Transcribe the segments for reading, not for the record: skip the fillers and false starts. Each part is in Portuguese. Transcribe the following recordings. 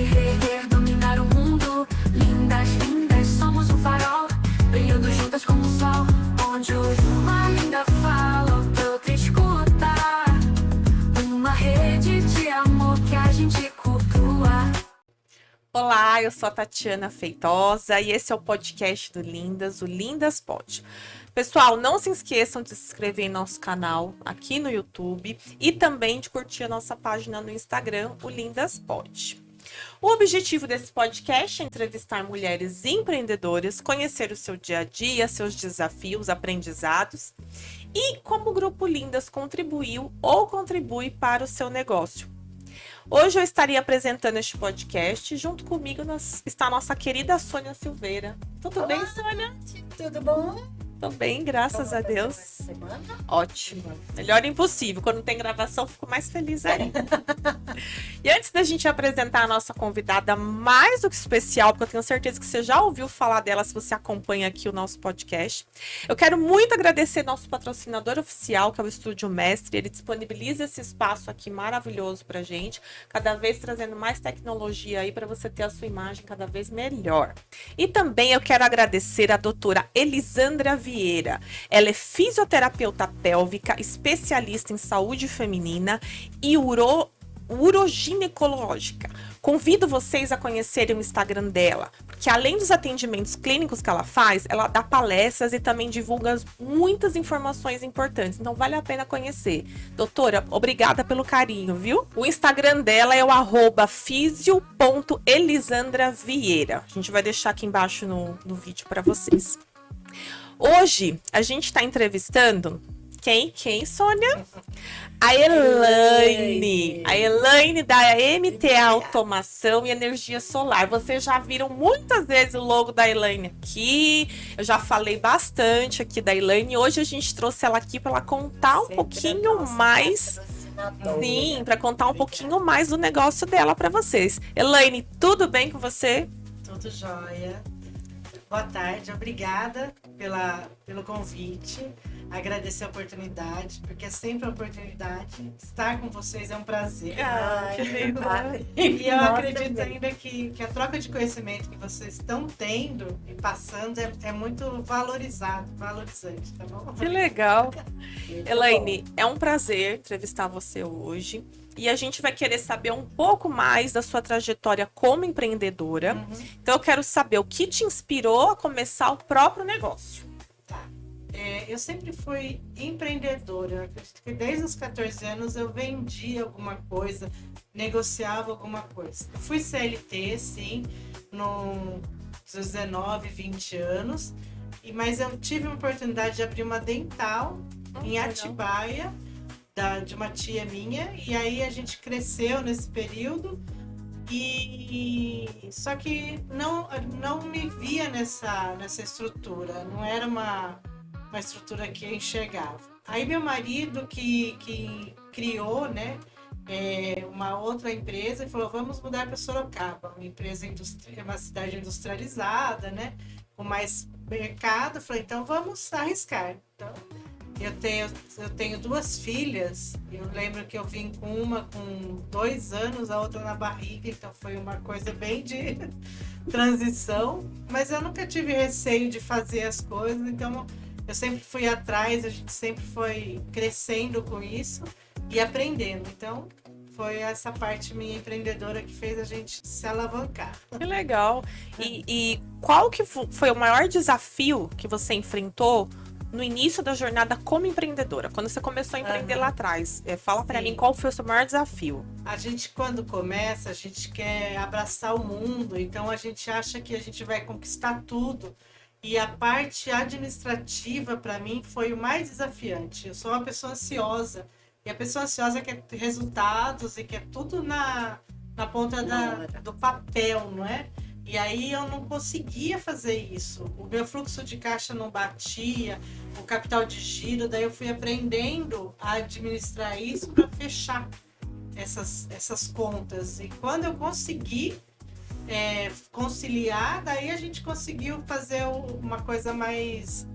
render, dominar o mundo. Lindas, lindas, somos um farol, brilhando juntas como o sol. Onde hoje uma linda fala, outra escuta. Uma rede de amor que a gente cultua. Olá, eu sou a Tatiana Feitosa e esse é o podcast do Lindas, o Lindas Pod. Pessoal, não se esqueçam de se inscrever em nosso canal aqui no YouTube e também de curtir a nossa página no Instagram, o Lindas Pod. O objetivo desse podcast é entrevistar mulheres empreendedoras, conhecer o seu dia a dia, seus desafios, aprendizados e como o Grupo Lindas contribuiu ou contribui para o seu negócio. Hoje eu estaria apresentando este podcast. Junto comigo está a nossa querida Sônia Silveira. Tudo Olá, bem, Sônia? Tudo bom? Tô bem, graças a Deus. Semana? Ótimo. Melhor impossível. Quando tem gravação, fico mais feliz ainda. E antes da gente apresentar a nossa convidada mais do que especial, porque eu tenho certeza que você já ouviu falar dela se você acompanha aqui o nosso podcast, eu quero muito agradecer nosso patrocinador oficial, que é o Estúdio Mestre. Ele disponibiliza esse espaço aqui maravilhoso pra gente, cada vez trazendo mais tecnologia aí para você ter a sua imagem cada vez melhor. E também eu quero agradecer a doutora Elisandra Vieira. Ela é fisioterapeuta pélvica, especialista em saúde feminina e uroginecológica. Convido vocês a conhecerem o Instagram dela, porque além dos atendimentos clínicos que ela faz, ela dá palestras e também divulga muitas informações importantes, então vale a pena conhecer. Doutora, obrigada pelo carinho, viu? O Instagram dela é o @fisio.elisandravieira. A gente vai deixar aqui embaixo no vídeo para vocês. Hoje a gente está entrevistando quem, Sônia? A Elaine. A Elaine da MTA Automação e Energia Solar. Vocês já viram muitas vezes o logo da Elaine aqui. Eu já falei bastante aqui da Elaine. Hoje a gente trouxe ela aqui para ela contar um pouquinho mais. Sim, para contar um pouquinho mais do negócio dela para vocês. Elaine, tudo bem com você? Tudo jóia. Boa tarde, obrigada pelo convite. Agradecer a oportunidade, porque é sempre uma oportunidade. Estar com vocês é um prazer. Que lindo. E eu acredito ainda que a troca de conhecimento que vocês estão tendo e passando é muito valorizante, tá bom? Que legal. Elaine, é um prazer entrevistar você hoje. E a gente vai querer saber um pouco mais da sua trajetória como empreendedora. Então eu quero saber o que te inspirou a começar o próprio negócio. Tá. Eu sempre fui empreendedora. Eu acredito que desde os 14 anos eu vendia alguma coisa, negociava alguma coisa. Eu fui CLT, sim, nos 19, 20 anos. Mas eu tive uma oportunidade de abrir uma dental em Atibaia, de uma tia minha, e aí a gente cresceu nesse período só que não me via nessa estrutura, não era uma estrutura que eu enxergava. Aí meu marido que criou, né, uma outra empresa e falou, vamos mudar para Sorocaba, uma empresa uma cidade industrializada, né, com mais mercado. Eu falei, então vamos arriscar. Então, eu tenho duas filhas. Eu lembro que eu vim com uma com 2 anos, a outra na barriga, então foi uma coisa bem de transição. Mas eu nunca tive receio de fazer as coisas, então eu sempre fui atrás, a gente sempre foi crescendo com isso e aprendendo. Então foi essa parte minha empreendedora que fez a gente se alavancar. Que legal. E qual que foi o maior desafio que você enfrentou no início da jornada como empreendedora? Quando você começou a empreender lá atrás, fala para mim qual foi o seu maior desafio. A gente, quando começa, a gente quer abraçar o mundo, então a gente acha que a gente vai conquistar tudo. E a parte administrativa, para mim, foi o mais desafiante. Eu sou uma pessoa ansiosa, e a pessoa ansiosa quer ter resultados e quer tudo na ponta do papel, não é? E aí eu não conseguia fazer isso. O meu fluxo de caixa não batia, o capital de giro, daí eu fui aprendendo a administrar isso para fechar essas contas. E quando eu consegui conciliar, daí a gente conseguiu fazer uma coisa mais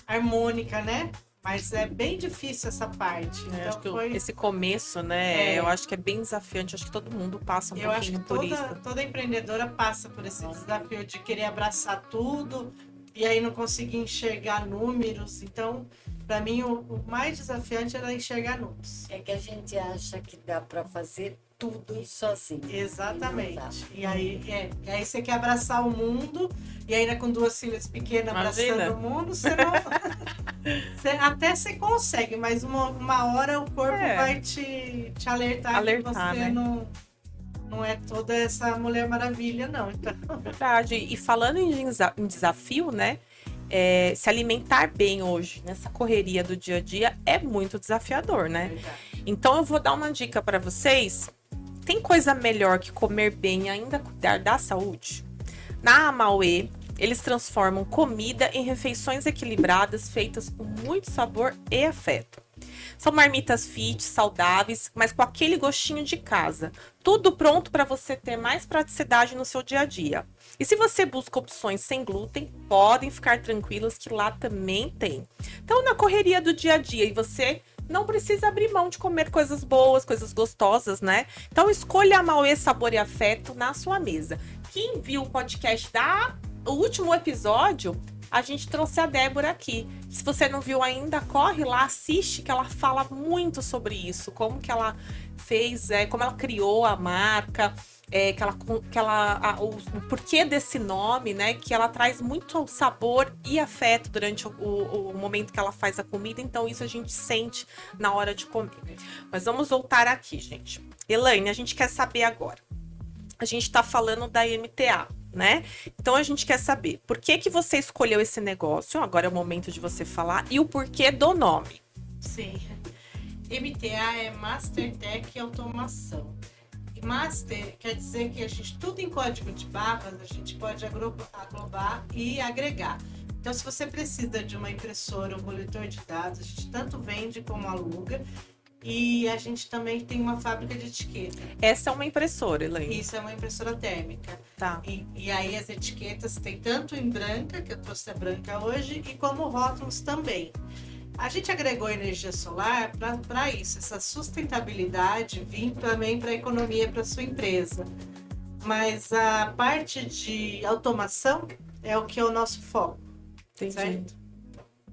harmônica, né? Mas é bem difícil essa parte. É, acho que Então foi. esse começo, né? É. Eu acho que é bem desafiante. Acho que todo mundo passa um Eu acho pouquinho que por isso. toda empreendedora passa por esse desafio de querer abraçar tudo e aí não conseguir enxergar números. Então, para mim, o mais desafiante era enxergar números. É que a gente acha que dá para fazer tudo sozinho. Exatamente. E não dá. E aí você quer abraçar o mundo, e ainda com duas filhas pequenas Imagina. abraçando o mundo, você não. Até você consegue, mas uma hora o corpo É. vai te alertar, Alertar, que você né? não é toda essa Mulher Maravilha, não. Então, Verdade. E falando em desafio, né? Se alimentar bem hoje, nessa correria do dia a dia, é muito desafiador, né? Então eu vou dar uma dica para vocês. Tem coisa melhor que comer bem e ainda cuidar da saúde? Na Amauê, eles transformam comida em refeições equilibradas, feitas com muito sabor e afeto. São marmitas fit, saudáveis, mas com aquele gostinho de casa. Tudo pronto para você ter mais praticidade no seu dia a dia. E se você busca opções sem glúten, podem ficar tranquilos que lá também tem. Então, na correria do dia a dia, e você não precisa abrir mão de comer coisas boas, coisas gostosas, né? Então, escolha a Mauê Sabor e Afeto na sua mesa. Quem viu o podcast o último episódio, a gente trouxe a Débora aqui. Se você não viu ainda, corre lá, assiste, que ela fala muito sobre isso, como que ela fez, como ela criou a marca, o porquê desse nome, né? Que ela traz muito sabor e afeto durante o momento que ela faz a comida, então isso a gente sente na hora de comer. Mas vamos voltar aqui, gente. Elaine, a gente quer saber agora. A gente tá falando da MTA, né? Então a gente quer saber por que você escolheu esse negócio, agora é o momento de você falar, e o porquê do nome. sim. MTA é Master Tech Automação. E Master quer dizer que a gente, tudo em código de barras, a gente pode aglobar e agregar. Então, se você precisa de uma impressora, um coletor de dados, a gente tanto vende como aluga. E a gente também tem uma fábrica de etiqueta. Essa é uma impressora, Elaine. Isso é uma impressora térmica. Tá. E aí as etiquetas tem tanto em branca, que eu trouxe a branca hoje, e como rótulos também. A gente agregou energia solar para isso, essa sustentabilidade vir também para a economia, para a sua empresa. Mas a parte de automação é o que é o nosso foco. Entendi. Certo?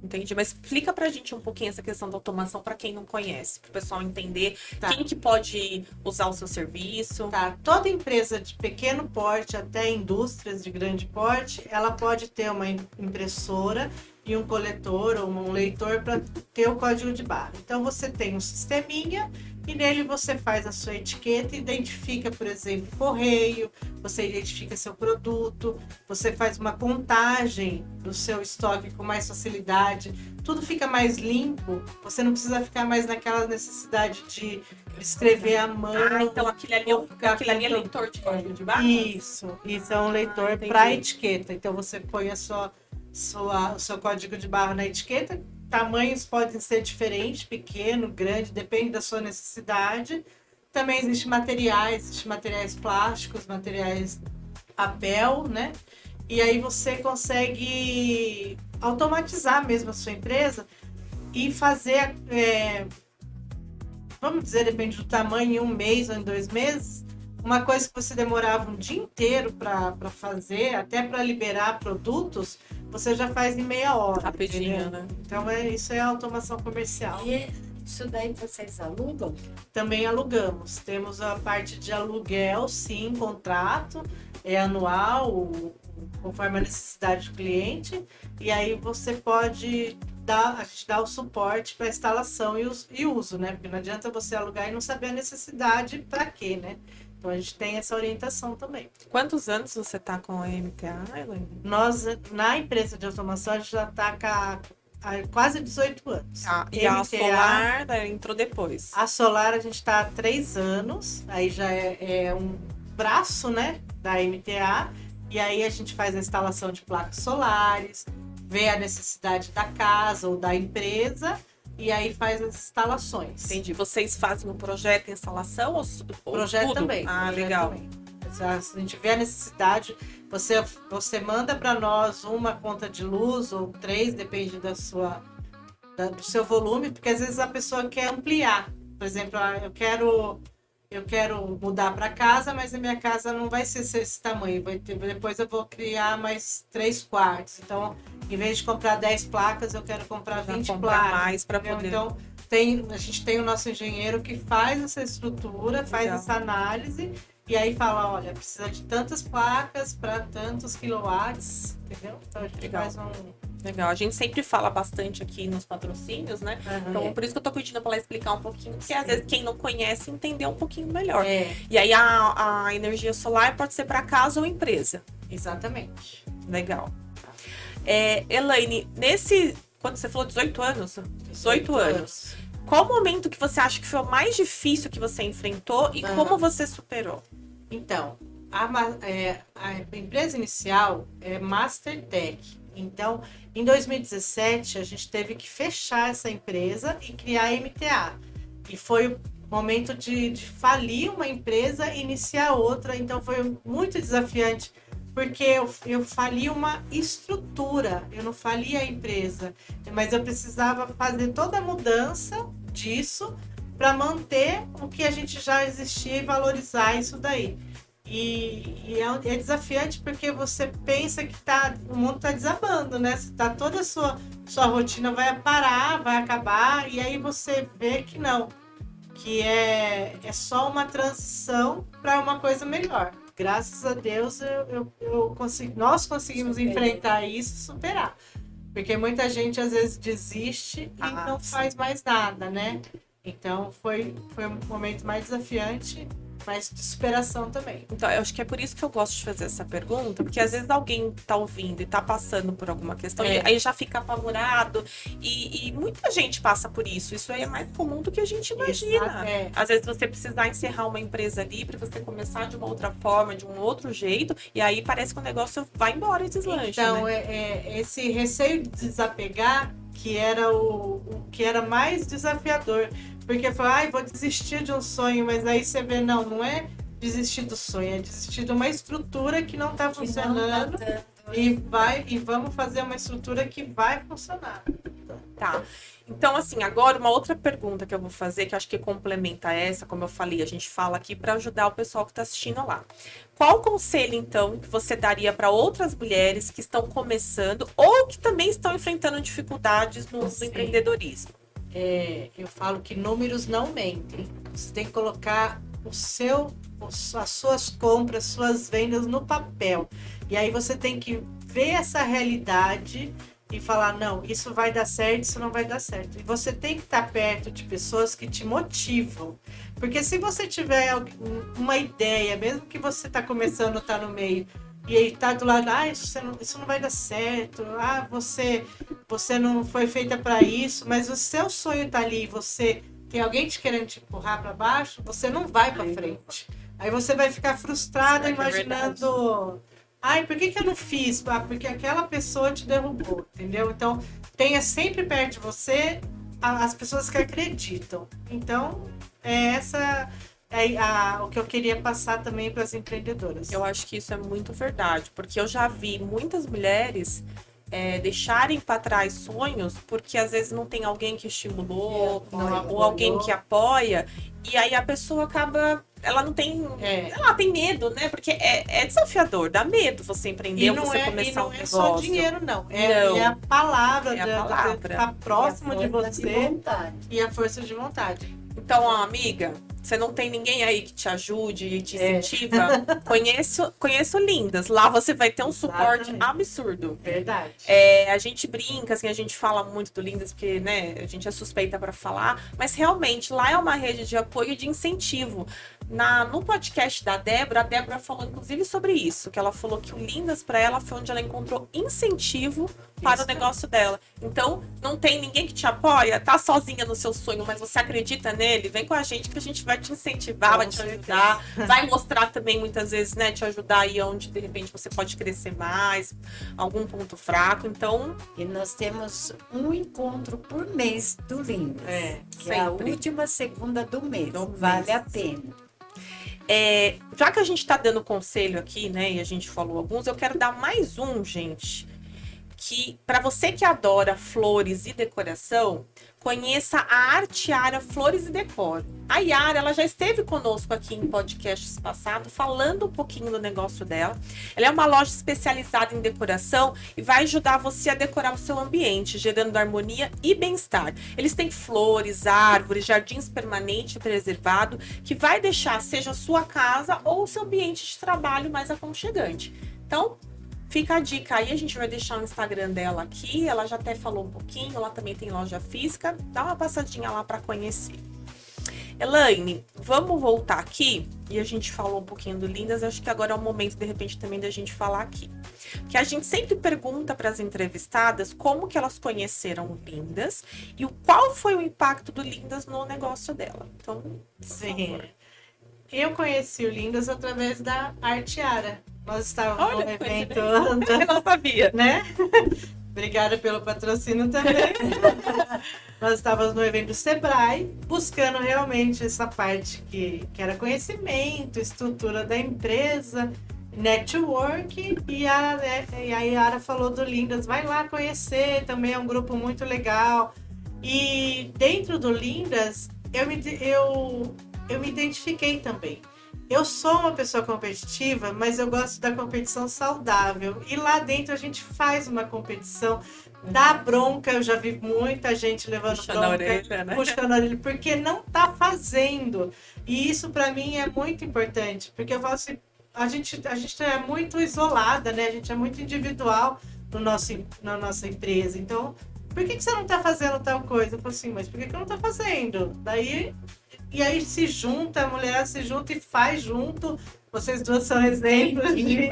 Entendi, mas explica pra gente um pouquinho essa questão da automação para quem não conhece, para o pessoal entender Tá. quem que pode usar o seu serviço. Tá, toda empresa de pequeno porte até indústrias de grande porte, ela pode ter uma impressora e um coletor ou um leitor para ter o código de barra. Então você tem um sisteminha e nele você faz a sua etiqueta, identifica, por exemplo, correio, você identifica seu produto, você faz uma contagem do seu estoque com mais facilidade, tudo fica mais limpo, você não precisa ficar mais naquela necessidade de escrever à mão. Então aquele ali é leitor de código de barra? Isso é um leitor entendi. para etiqueta. Então você põe o seu código de barra na etiqueta. Tamanhos podem ser diferentes, pequeno, grande, depende da sua necessidade. Também existem materiais plásticos, materiais papel, né? E aí você consegue automatizar mesmo a sua empresa e fazer, vamos dizer, depende do tamanho, em um mês ou em 2 meses, uma coisa que você demorava um dia inteiro para fazer, até para liberar produtos, você já faz em meia hora. Rapidinho, entendeu? né? Então isso é automação comercial. E isso daí vocês alugam? Também alugamos. Temos a parte de aluguel, sim, contrato, é anual, conforme a necessidade do cliente. E aí você pode a gente dá o suporte para instalação e uso, né? Porque não adianta você alugar e não saber a necessidade para quê, né? Então a gente tem essa orientação também. Quantos anos você tá com a MTA, Elaine? Nós, na empresa de automação, a gente já está há quase 18 anos. E a MTA, Solar entrou depois. A Solar a gente está há 3 anos, aí já é um braço, né, da MTA, e aí a gente faz a instalação de placas solares, vê a necessidade da casa ou da empresa, e aí faz as instalações. Entendi. Vocês fazem o projeto e instalação ou Projeto tudo? também. Ah, projeto legal. também. Se a gente vê a necessidade, você manda para nós uma conta de luz ou 3, depende da do seu volume, porque às vezes a pessoa quer ampliar. Por exemplo, eu quero mudar para casa, mas a minha casa não vai ser esse tamanho. Depois eu vou criar mais 3 quartos. Então, em vez de comprar 10 placas, eu quero comprar 20 comprar placas. mais para entendeu? poder. Então, a gente tem o nosso engenheiro que faz essa estrutura, faz Legal. essa análise, e aí fala, olha, precisa de tantas placas para tantos quilowatts, entendeu? Então a gente Legal. faz um... Legal, a gente sempre fala bastante aqui nos patrocínios, né? Então, por isso que eu tô pedindo pra ela explicar um pouquinho, porque às vezes quem não conhece entender um pouquinho melhor. E aí a energia solar pode ser para casa ou empresa. Exatamente. Legal. Elaine, quando você falou 18 anos? 18 anos. Qual o momento que você acha que foi o mais difícil que você enfrentou e como você superou? Então, a empresa inicial é Mastertech. Então, em 2017, a gente teve que fechar essa empresa e criar a MTA. E foi o momento de falir uma empresa e iniciar outra. Então, foi muito desafiante, porque eu fali uma estrutura, eu não fali a empresa. Mas eu precisava fazer toda a mudança disso para manter o que a gente já existia e valorizar isso daí. E é desafiante porque você pensa que o mundo está desabando, né? Toda a sua rotina vai parar, vai acabar, e aí você vê que não, que é só uma transição para uma coisa melhor. Graças a Deus nós conseguimos enfrentar isso e superar. Porque muita gente às vezes desiste e não faz mais nada, né? Então foi um momento mais desafiante, mas de superação também. Então, eu acho que é por isso que eu gosto de fazer essa pergunta, porque às vezes alguém tá ouvindo e tá passando por alguma questão, e aí já fica apavorado, e muita gente passa por isso. Isso aí é mais comum do que a gente imagina. Às vezes você precisar encerrar uma empresa ali para você começar de uma outra forma, de um outro jeito, e aí parece que o negócio vai embora e deslancha. Então, né? Esse receio de desapegar que era o que era mais desafiador. Porque falou, vou desistir de um sonho, mas aí você vê, não é desistir do sonho, é desistir de uma estrutura que não está funcionando e vamos fazer uma estrutura que vai funcionar. Tá. Então, assim, agora uma outra pergunta que eu vou fazer, que eu acho que complementa essa, como eu falei, a gente fala aqui para ajudar o pessoal que está assistindo lá. Qual conselho, então, que você daria para outras mulheres que estão começando ou que também estão enfrentando dificuldades no empreendedorismo? Eu falo que números não mentem. Você tem que colocar as suas compras, suas vendas no papel. E aí você tem que ver essa realidade e falar, não, isso vai dar certo, isso não vai dar certo. E você tem que estar perto de pessoas que te motivam. Porque se você tiver uma ideia, mesmo que você está começando, está no meio, e aí tá do lado, isso não vai dar certo, você não foi feita para isso, mas o seu sonho tá ali, você tem alguém te querendo te empurrar para baixo, você não vai para frente. Aí você vai ficar frustrada imaginando, por que eu não fiz? Porque aquela pessoa te derrubou, entendeu? Então, tenha sempre perto de você as pessoas que acreditam. Então, o que eu queria passar também para as empreendedoras. Eu acho que isso é muito verdade, porque eu já vi muitas mulheres deixarem para trás sonhos porque às vezes não tem alguém que estimulou ou alguém que apoia, e aí a pessoa acaba, ela não tem, ela tem medo, né? Porque é desafiador, dá medo você empreender, você começar um negócio. E não é só dinheiro, não. É a palavra, de estar próximo de você e a força de vontade. Então, amiga, você não tem ninguém aí que te ajude e te incentiva? Conheço Lindas. Lá você vai ter um suporte absurdo. Verdade. A gente brinca, assim, a gente fala muito do Lindas, porque, né, a gente é suspeita para falar, mas realmente lá é uma rede de apoio e de incentivo. No podcast da Débora, a Débora falou inclusive sobre isso, que ela falou que o Lindas para ela foi onde ela encontrou incentivo para o negócio dela. Então, não tem ninguém que te apoia, tá sozinha no seu sonho, mas você acredita nele, vem com a gente que a gente vai te incentivar, vai te ajudar, vai mostrar também muitas vezes, né, te ajudar aí onde de repente você pode crescer mais, algum ponto fraco. Então, e nós temos um encontro por mês do Lindas, que é a última segunda do mês. Vale a pena. Já que a gente tá dando conselho aqui, né, e a gente falou alguns, eu quero dar mais um, gente, que, para você que adora flores e decoração, conheça a Artiara Flores e Decor. A Yara, ela já esteve conosco aqui em podcasts passados, falando um pouquinho do negócio dela. Ela é uma loja especializada em decoração e vai ajudar você a decorar o seu ambiente, gerando harmonia e bem-estar. Eles têm flores, árvores, jardins permanente e preservado, que vai deixar, seja a sua casa ou o seu ambiente de trabalho mais aconchegante. Então, fica a dica aí, a gente vai deixar o Instagram dela aqui, ela já até falou um pouquinho, ela também tem loja física, dá uma passadinha lá para conhecer. Elaine, vamos voltar aqui, e a gente falou um pouquinho do Lindas, acho que agora é o momento, de repente, também da gente falar aqui. Que a gente sempre pergunta para as entrevistadas como que elas conheceram o Lindas e qual foi o impacto do Lindas no negócio dela. Então, Sim. Eu conheci o Lindas através da Artiara. Nós estávamos no evento, eu não sabia. né? Obrigada pelo patrocínio também. Nós estávamos no evento Sebrae, buscando realmente essa parte que era conhecimento, estrutura da empresa, network, e a Yara falou do Lindas, vai lá conhecer, também é um grupo muito legal. E dentro do Lindas, eu me identifiquei também. Eu sou uma pessoa competitiva, mas eu gosto da competição saudável. E lá dentro a gente faz uma competição, dá bronca. Eu já vi muita gente levando puxando bronca, a orelha, né? puxando a orelha, porque não tá fazendo. E isso para mim é muito importante, porque eu falo assim, a gente é muito isolada, né? A gente é muito individual na nossa empresa. Então, por que você não tá fazendo tal coisa? Eu falo assim, mas por que eu não tô fazendo? E aí se junta, a mulher se junta e faz junto. Vocês duas são exemplos de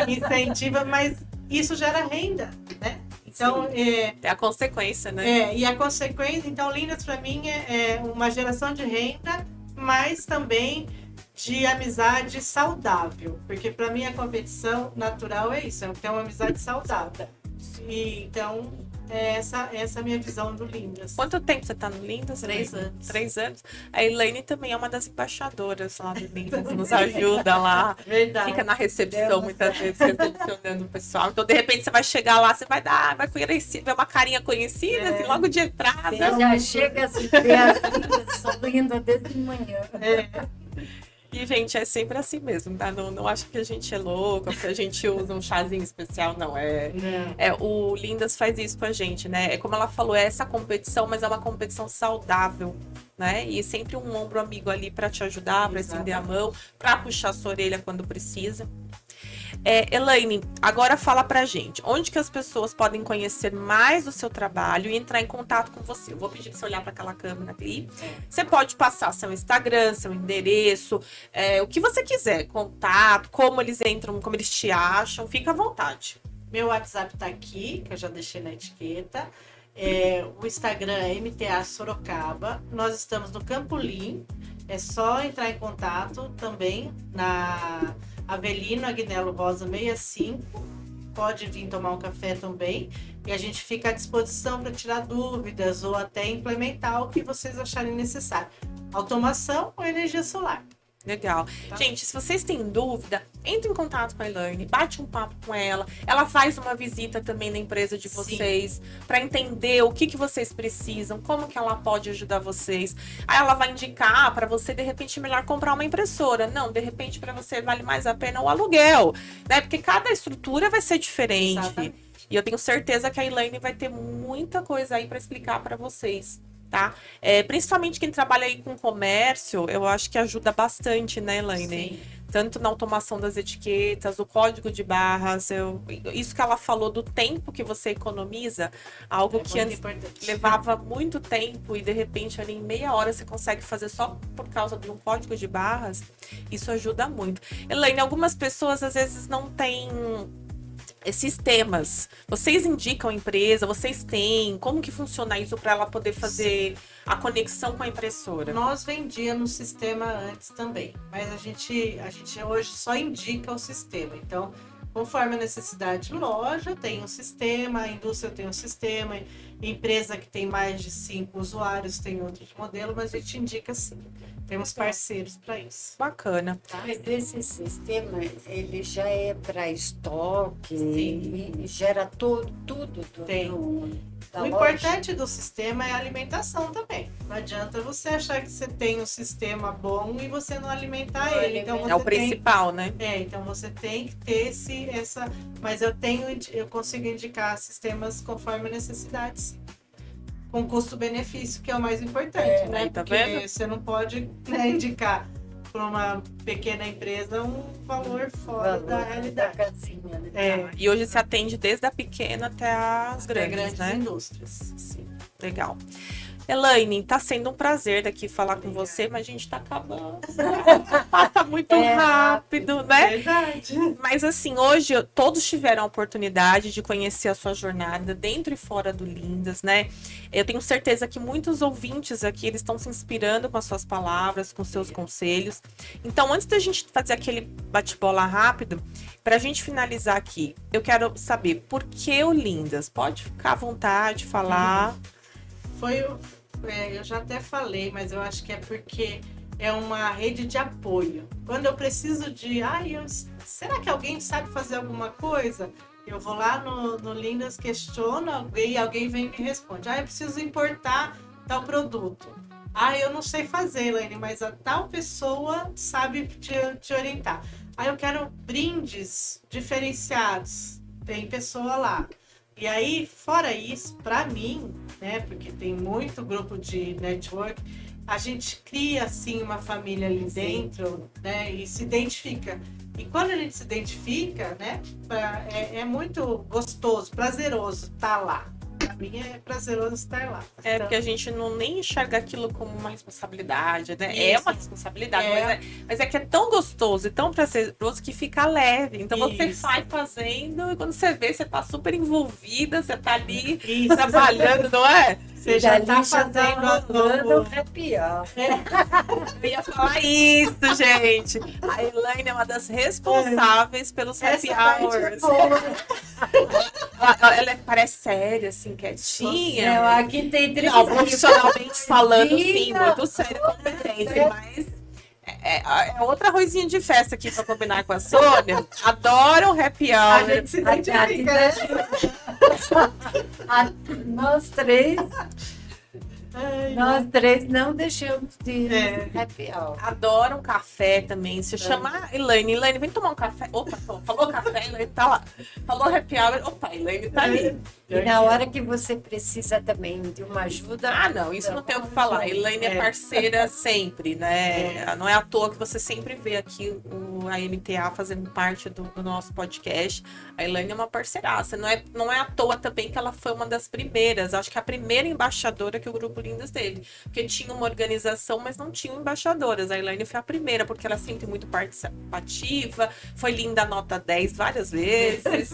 incentiva, mas isso gera renda, né? Então, é a consequência, né? E a consequência, então, Lindas para mim é uma geração de renda, mas também de amizade saudável. Porque para mim a competição natural é isso, é ter uma amizade saudável. E, então, essa é a minha visão do Lindas. Quanto tempo você tá no Lindas? 3 anos. 3 anos. A Elaine também é uma das embaixadoras lá do Lindas, nos ajuda lá. Verdade. Fica na recepção muitas vezes, recepcionando o pessoal. Então, de repente, você vai chegar lá, você vai conhecer, ver uma carinha conhecida, assim, logo de entrada. Você já chega a se ver as Lindas sorrindo desde manhã. E, gente, é sempre assim mesmo, tá? Não acho que a gente é louca, porque a gente usa um chazinho especial, não. O Lindas faz isso com a gente, né? É como ela falou, é essa competição, mas é uma competição saudável, né? E sempre um ombro amigo ali para te ajudar, para estender a mão, para puxar a sua orelha quando precisa. Elaine, agora fala pra gente, onde que as pessoas podem conhecer mais do seu trabalho e entrar em contato com você? Eu vou pedir pra você olhar para aquela câmera ali. Você pode passar seu Instagram, seu endereço, o que você quiser, contato, como eles entram, como eles te acham, fica à vontade. Meu WhatsApp tá aqui, que eu já deixei na etiqueta. O Instagram é MTA Sorocaba. Nós estamos no Campolim. É só entrar em contato também na Avelino Agnello Rosa 65. Pode vir tomar um café também. E a gente fica à disposição para tirar dúvidas ou até implementar o que vocês acharem necessário. Automação ou energia solar. Legal. Tá. Gente, se vocês têm dúvida, entre em contato com a Elaine, bate um papo com ela. Ela faz uma visita também na empresa de vocês para entender o que vocês precisam, como que ela pode ajudar vocês. Aí ela vai indicar para você, de repente, melhor comprar uma impressora. Não, de repente, para você vale mais a pena o aluguel, né? Porque cada estrutura vai ser diferente. Exatamente. E eu tenho certeza que a Elaine vai ter muita coisa aí para explicar para vocês. Tá? Principalmente quem trabalha aí com comércio, eu acho que ajuda bastante, né, Elaine? Sim. Tanto na automação das etiquetas, o código de barras, isso que ela falou do tempo que você economiza, algo que antes levava muito tempo e de repente ali em meia hora você consegue fazer só por causa de um código de barras, isso ajuda muito. Elaine, algumas pessoas às vezes não têm sistemas. Vocês indicam a empresa, vocês têm, como que funciona isso para ela poder fazer a conexão com a impressora? Nós vendíamos sistema antes também, mas a gente hoje só indica o sistema. Então, conforme a necessidade, loja tem um sistema, a indústria tem um sistema, empresa que tem mais de 5 usuários tem outro modelo, mas a gente indica sim. Temos parceiros para isso. Bacana. Mas esse sistema, ele já é para estoque Sim. e gera tudo Tem. da O loja. importante do sistema é a alimentação também. Não adianta você achar que você tem um sistema bom e você não alimentar Não ele. Então, alimentar. você É o principal, né? então você tem que ter essa. Mas eu consigo indicar sistemas conforme a necessidade, sim. Com custo-benefício, que é o mais importante, né? aí tá Porque vendo? você não pode, né, indicar para uma pequena empresa um valor fora da realidade. da casinha, né? É, E hoje se atende desde a pequena até as até grandes, grandes né? indústrias. Sim. Legal. Elaine, tá sendo um prazer daqui falar com você, mas a gente tá acabando. Passa muito rápido, né? Verdade. Mas assim, hoje todos tiveram a oportunidade de conhecer a sua jornada dentro e fora do Lindas, né? Eu tenho certeza que muitos ouvintes aqui, eles estão se inspirando com as suas palavras, com seus conselhos. Então, antes da gente fazer aquele bate-bola rápido, pra gente finalizar aqui, eu quero saber por que o Lindas? Pode ficar à vontade de falar. Eu já até falei, mas eu acho que é porque é uma rede de apoio. Quando eu preciso de, será que alguém sabe fazer alguma coisa? Eu vou lá no Lindas, questiono e alguém vem e me responde. Eu preciso importar tal produto. Eu não sei fazer, Elaine, mas a tal pessoa sabe te orientar. Eu quero brindes diferenciados. Tem pessoa lá. E aí, fora isso, para mim, né, porque tem muito grupo de network, a gente cria, assim, uma família ali dentro, né, e se identifica. E quando a gente se identifica, né, é muito gostoso, prazeroso estar lá. Para mim é prazeroso estar lá. É, porque a gente não nem enxerga aquilo como uma responsabilidade, né? É Isso. uma responsabilidade, É. mas é que é tão gostoso e tão prazeroso que fica leve. Então você Isso. vai fazendo e quando você vê, você tá super envolvida, você tá ali Isso. trabalhando, não é? Você já Dali tá já tá fazendo rolando um happy hour. Eu ia falar isso, gente. A Elaine é uma das responsáveis pelos happy essa parte é hours. boa. Ela parece séria, assim, quietinha. Não, aqui tem Não, profissionalmente falando, sim, Diga. muito sério, competente, mas é outra arrozinha de festa aqui pra combinar com a Sônia. Adoro o happy A hour. gente se identifica, né? Nós três Ai, Nós três não deixamos de ir É. no happy hour. Adoro um café também. Se chamar a Elaine, vem tomar um café. Opa, falou café, Elaine tá lá. Falou happy hour, opa, Elaine tá ali. E na hora que você precisa também de uma ajuda. Ah, não, isso não tem o que falar. A Elaine é parceira sempre, né? Não é à toa que você sempre vê aqui a MTA fazendo parte do nosso podcast. A Elaine é uma parceiraça. Não é à toa também que ela foi uma das primeiras. Acho que a primeira embaixadora que o Grupo Lindas teve. Porque tinha uma organização, mas não tinha embaixadoras. A Elaine foi a primeira, porque ela é sempre muito participativa. Foi linda nota 10 várias vezes.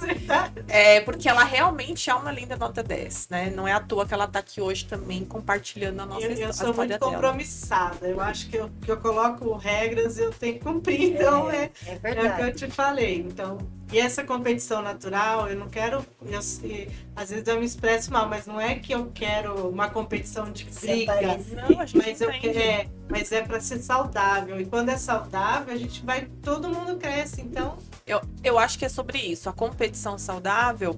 Porque ela realmente é uma linda nota 10, né? Não é à toa que ela tá aqui hoje também compartilhando a nossa Eu sou história muito dela. compromissada. Eu acho que eu coloco regras e eu tenho que cumprir. Então, É é o que eu verdade. te falei. Então, e essa competição natural, eu não quero. Às vezes eu me expresso mal, mas não é que eu quero uma competição de briga. Não, a gente entende. Mas é para ser saudável. E quando é saudável, a gente vai. Todo mundo cresce. Então. Eu acho que é sobre isso. A competição saudável,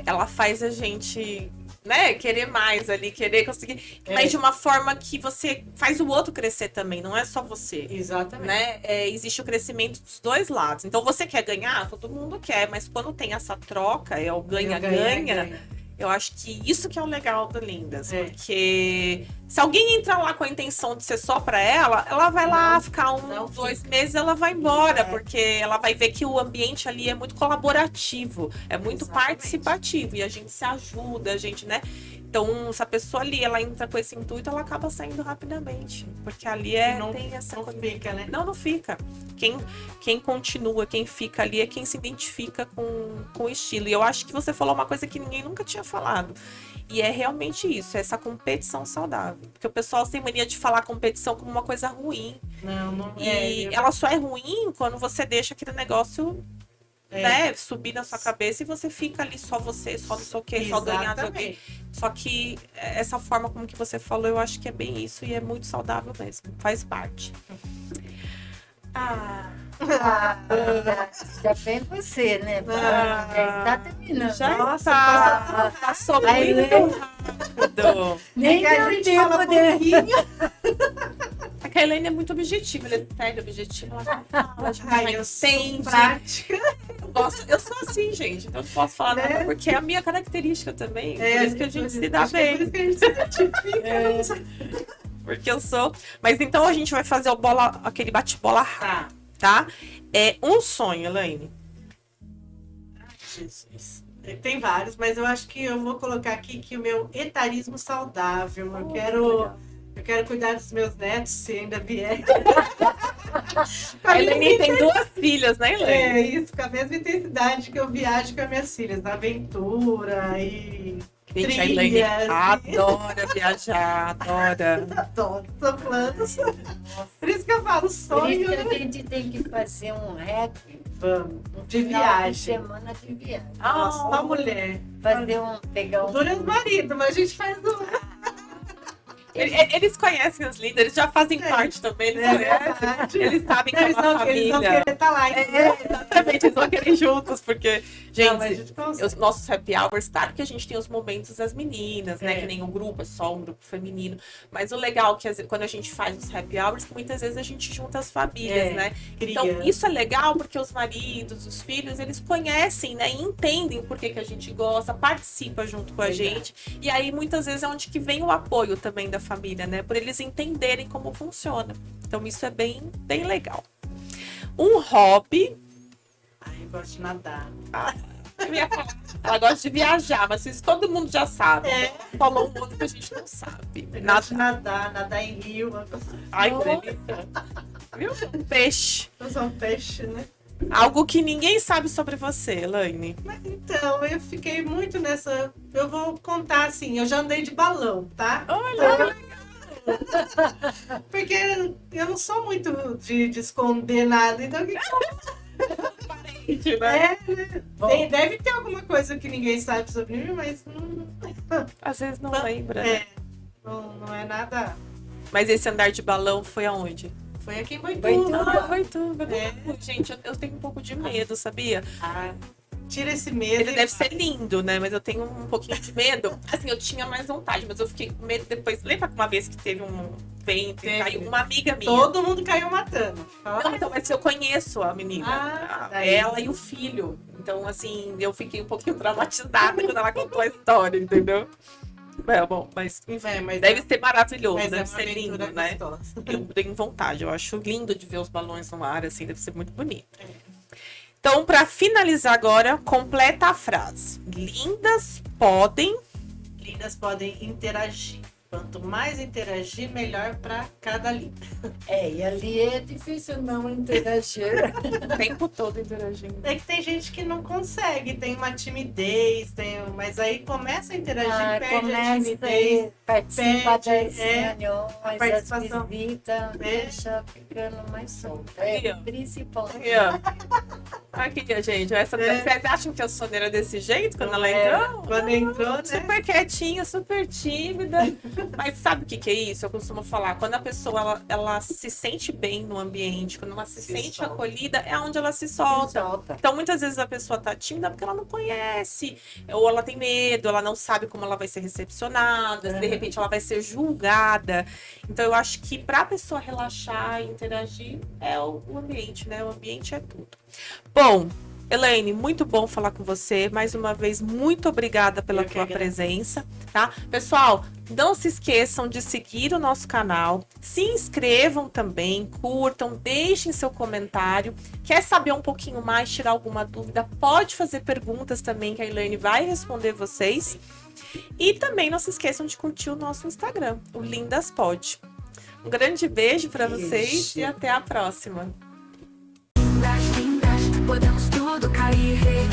ela faz a gente, né, querer mais ali, querer conseguir. Mas de uma forma que você faz o outro crescer também, não é só você. Exatamente. Né? Existe o crescimento dos dois lados. Então você quer ganhar, todo mundo quer, mas quando tem essa troca, é o ganha-ganha. Eu acho que isso que é o legal do Lindas, porque se alguém entrar lá com a intenção de ser só pra ela vai lá ficar dois meses, ela vai embora, porque ela vai ver que o ambiente ali é muito colaborativo, é muito participativo e a gente se ajuda, a gente, né? Então, se a pessoa ali, ela entra com esse intuito, ela acaba saindo rapidamente, porque ali tem essa não fica, né? Não fica. Quem continua, quem fica ali é quem se identifica com o estilo. E eu acho que você falou uma coisa que ninguém nunca tinha falado. E é realmente isso, essa competição saudável. Porque o pessoal tem mania de falar competição como uma coisa ruim. Não E ela só é ruim quando você deixa aquele negócio né, subir na sua cabeça e você fica ali só você, só não sei o quê, só ganhar de alguém. Só que essa forma como que você falou, eu acho que é bem isso e é muito saudável mesmo, faz parte. Já vem você, né? Já tá terminando. Já Nossa, passou muito rápido. Nem a deu gente fala tempo de... A Kailane é muito objetiva, ela é séria, objetiva, ela fala, a gente já eu sou entende. prática. Eu sou assim, gente, então eu não posso falar nada, porque é a minha característica também, por isso que a gente se dá bem. Por isso que a gente se identifica. Porque eu sou. Mas então a gente vai fazer aquele bate-bola rápido, tá? É um sonho, Elaine. Jesus. Tem vários, mas eu acho que eu vou colocar aqui que o meu etarismo saudável. Eu quero cuidar dos meus netos, se ainda vier. A Elaine tem 2 filhas, né, Elaine? É isso, com a mesma intensidade que eu viajo com as minhas filhas, na aventura e Gente, a Elaine adora viajar, adora. Adoro, tô falando. Por isso que eu falo Por isso sonho. que a gente tem que fazer um rap Vamos, de final viagem. de semana de viagem. Nossa, só mulher. Pegar um... Dura os maridos, mas a gente faz o... Eles conhecem os líderes, eles já fazem parte também, eles conhecem. Eles sabem que é uma família. Eles vão querer estar lá. Exatamente, eles vão querer ir juntos, porque, gente, Não, a gente consegue. os nossos happy hours, claro que a gente tem os momentos das meninas, né? É. Que nem um grupo, é só um grupo feminino. Mas o legal é que quando a gente faz os happy hours, muitas vezes a gente junta as famílias, né? Então, isso é legal porque os maridos, os filhos, eles conhecem, né? E entendem por que a gente gosta, participa junto com a gente. E aí, muitas vezes, é onde que vem o apoio também da família, né? Por eles entenderem como funciona. Então, isso é bem, bem legal. Um hobby. Ai, eu gosto de nadar. Ela gosta de viajar, mas isso todo mundo já sabe. Falou um outro que a gente não sabe. Eu gosto de nadar em rio. Ai, que delícia. Viu? Peixe. Eu sou um peixe, né? Algo que ninguém sabe sobre você, Elaine. Então, eu fiquei muito nessa... Eu vou contar assim, eu já andei de balão, tá? Olha, Porque eu não sou muito de esconder nada, então... parente, né? Deve ter alguma coisa que ninguém sabe sobre mim, mas Às vezes não lembra. Né? não é nada... Mas esse andar de balão foi aonde? Foi aqui em Boituva. Boituva. Gente, eu tenho um pouco de medo, sabia? Tira esse medo. Ele deve ser lindo, né? Mas eu tenho um pouquinho de medo. Assim, eu tinha mais vontade, mas eu fiquei com medo depois. Lembra uma vez que teve um vento e caiu uma amiga minha? Todo mundo caiu matando. Não, então, mas eu conheço a menina. Ela e o filho. Então, assim, eu fiquei um pouquinho traumatizada quando ela contou a história, entendeu? Bom, mas enfim, deve ser maravilhoso, deve ser lindo, né? Eu tenho vontade, eu acho lindo de ver os balões no ar, assim, deve ser muito bonito. Então, para finalizar agora, completa a frase. Lindas podem interagir. Quanto mais interagir, melhor para cada linda. E ali é difícil não interagir. O tempo todo interagindo. É que tem gente que não consegue, tem uma timidez, mas aí começa a interagir, perde a timidez. Participa das reuniões, as visitas, deixa ficando mais solta. Principalmente. Aqui, gente, vocês acham que a Sônia era desse jeito quando ela entrou? Quando entrou, né? Super quietinha, super tímida. Mas sabe o que é isso? Eu costumo falar, quando a pessoa ela se sente bem no ambiente, quando ela se sente acolhida, é onde ela se solta. Então, muitas vezes a pessoa tá tímida porque ela não conhece, ou ela tem medo, ela não sabe como ela vai ser recepcionada, se de repente ela vai ser julgada. Então, eu acho que pra pessoa relaxar e interagir é o ambiente, né? O ambiente é tudo. Bom, Elaine, muito bom falar com você. Mais uma vez, muito obrigada pela tua presença, tá? Pessoal, não se esqueçam de seguir o nosso canal, se inscrevam também, curtam, deixem seu comentário. Quer saber um pouquinho mais, tirar alguma dúvida? Pode fazer perguntas também, que a Elaine vai responder vocês. E também não se esqueçam de curtir o nosso Instagram, o Lindas Pod. Um grande beijo para vocês e até a próxima. Lindas, podemos tudo cair.